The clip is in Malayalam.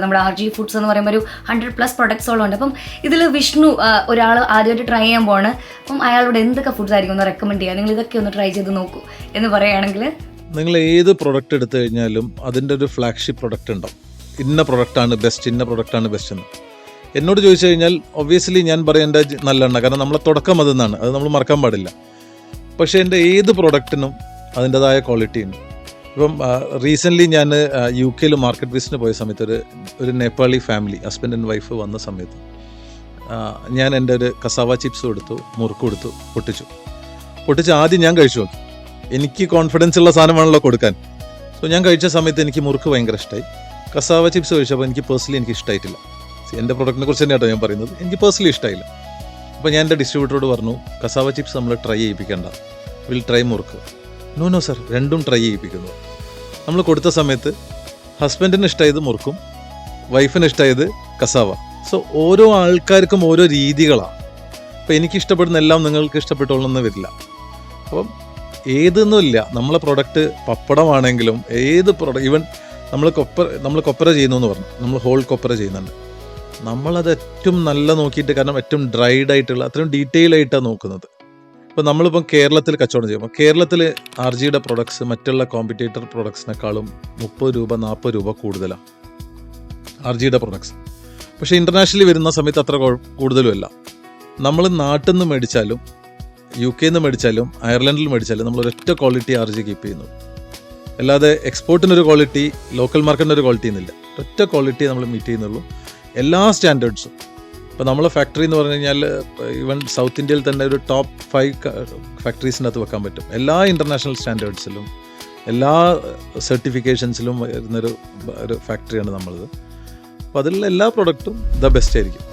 നമ്മുടെ RG ഫുഡ്സ് എന്ന് പറയുമ്പോൾ ഒരു 100+ പ്രൊഡക്ട്സോളം ഉണ്ട്. അപ്പം ഇതിൽ വിഷ്ണു ഒരാൾ ആദ്യമായിട്ട് ട്രൈ ചെയ്യാൻ പോവാണ്. അപ്പം അയാളോട് എന്തൊക്കെ ഫുഡ്സ് ആയിരിക്കും ഒന്ന് റെക്കമെൻഡ് ചെയ്യുക, നിങ്ങൾ ഇതൊക്കെ ഒന്ന് ട്രൈ ചെയ്ത് നോക്കൂ എന്ന് പറയുകയാണെങ്കിൽ? നിങ്ങൾ ഏത് പ്രൊഡക്റ്റ് എടുത്തു കഴിഞ്ഞാലും അതിൻ്റെ ഒരു ഫ്ലാഗ്ഷിപ്പ് പ്രൊഡക്റ്റ് ഉണ്ടാവും. ഇന്ന പ്രൊഡക്റ്റാണ് ബെസ്റ്റ്, ഇന്ന പ്രൊഡക്റ്റാണ് ബെസ്റ്റ് എന്ന് എന്നോട് ചോദിച്ചു കഴിഞ്ഞാൽ ഒബ്വിയസ്ലി ഞാൻ പറയേണ്ട നല്ലെണ്ണ, കാരണം നമ്മളെ തുടക്കം അതെന്നാണ്, അത് നമ്മൾ മറക്കാൻ പാടില്ല. പക്ഷേ എൻ്റെ ഏത് പ്രൊഡക്റ്റിനും അതിൻ്റെതായ ക്വാളിറ്റി ഉണ്ട്. ഇപ്പം റീസെൻ്റ്ലി ഞാൻ UK മാർക്കറ്റ് വിസിറ്റിന് പോയ സമയത്ത് ഒരു Nepali family, husband and wife വന്ന സമയത്ത് ഞാൻ എൻ്റെ ഒരു കസാവ ചിപ്സ് കൊടുത്തു, മുറുക്ക് കൊടുത്തു, പൊട്ടിച്ച് ആദ്യം ഞാൻ കഴിച്ചു നോക്കി. എനിക്ക് കോൺഫിഡൻസ് ഉള്ള സാധനമാണല്ലോ കൊടുക്കാൻ. സോ ഞാൻ കഴിച്ച സമയത്ത് എനിക്ക് മുറുക്ക് ഭയങ്കര ഇഷ്ടമായി. കസാവ ചിപ്സ് കഴിച്ചപ്പോൾ എനിക്ക് പേഴ്സണലി എനിക്ക് ഇഷ്ടമായിട്ടില്ല. എൻ്റെ പ്രൊഡക്റ്റിനെ കുറിച്ച് തന്നെയാട്ടോ ഞാൻ പറയുന്നത്, എനിക്ക് പേഴ്സണലി ഇഷ്ടമായില്ല. അപ്പോൾ ഞാൻ എൻ്റെ ഡിസ്ട്രിബ്യൂട്ടറോട് പറഞ്ഞു, കസാവ ചിപ്സ് നമ്മൾ try ചെയ്യിപ്പിക്കേണ്ട, will try murukku. No sir, രണ്ടും ട്രൈ ചെയ്യിപ്പിക്കുന്നു. നമ്മൾ കൊടുത്ത സമയത്ത് ഹസ്ബൻഡിന് ഇഷ്ടമായത് മുറുക്കും, വൈഫിന് ഇഷ്ടമായത് കസാവ. സോ ഓരോ ആൾക്കാർക്കും ഓരോ രീതികളാണ്. അപ്പോൾ എനിക്ക് ഇഷ്ടപ്പെടുന്ന എല്ലാം നിങ്ങൾക്ക് ഇഷ്ടപ്പെട്ടോളണമെന്ന് വരില്ല. അപ്പം ഏതൊന്നുമില്ല, നമ്മളെ പ്രൊഡക്റ്റ് പപ്പടമാണെങ്കിലും ഏത് പ്രൊഡക്റ്റ്, ഈവൻ നമ്മൾ കൊപ്പര ചെയ്യുന്നു എന്ന് പറഞ്ഞു, നമ്മൾ ഹോൾ കൊപ്പര ചെയ്യുന്നുണ്ട്. നമ്മളത് ഏറ്റവും നല്ല നോക്കിയിട്ട്, കാരണം ഏറ്റവും ഡ്രൈഡ് ആയിട്ടുള്ള അത്രയും ഡീറ്റെയിൽ ആയിട്ടാണ് നോക്കുന്നത്. ഇപ്പോൾ നമ്മളിപ്പം കേരളത്തിൽ കച്ചവടം ചെയ്യുമ്പോൾ കേരളത്തിൽ RGയുടെ പ്രൊഡക്ട്സ് മറ്റുള്ള കോമ്പറ്റേറ്റർ പ്രൊഡക്ട്സിനേക്കാളും 30 രൂപ 40 രൂപ കൂടുതലാണ് RGയുടെ പ്രൊഡക്ട്സ്. പക്ഷേ ഇൻ്റർനാഷണലി വരുന്ന സമയത്ത് അത്ര കൂടുതലുമല്ല. നമ്മൾ നാട്ടിൽ നിന്ന് മേടിച്ചാലും UK മേടിച്ചാലും അയർലൻഡിൽ മേടിച്ചാലും നമ്മൾ ഒരൊറ്റ ക്വാളിറ്റി RG കീപ്പ് ചെയ്യുന്നു. അല്ലാതെ എക്സ്പോർട്ടിനൊരു ക്വാളിറ്റി, ലോക്കൽ മാർക്കറ്റിനൊരു ക്വാളിറ്റി എന്നില്ല. ഒറ്റ ക്വാളിറ്റി നമ്മൾ മീറ്റ് ചെയ്യുന്നുള്ളൂ, എല്ലാ സ്റ്റാൻഡേർഡ്സും. ഇപ്പോൾ നമ്മളെ ഫാക്ടറി എന്ന് പറഞ്ഞു കഴിഞ്ഞാൽ ഈവൻ സൗത്ത് ഇന്ത്യയിൽ തന്നെ ഒരു ടോപ്പ് 5 ഫാക്ടറീസിനകത്ത് വെക്കാൻ പറ്റും. എല്ലാ ഇൻ്റർനാഷണൽ സ്റ്റാൻഡേർഡ്സിലും എല്ലാ സർട്ടിഫിക്കേഷൻസിലും വരുന്നൊരു ഫാക്ടറിയാണ് നമ്മളത്. അപ്പോൾ അതിലുള്ള എല്ലാ പ്രൊഡക്റ്റും ദ ബെസ്റ്റ് ആയിരിക്കും.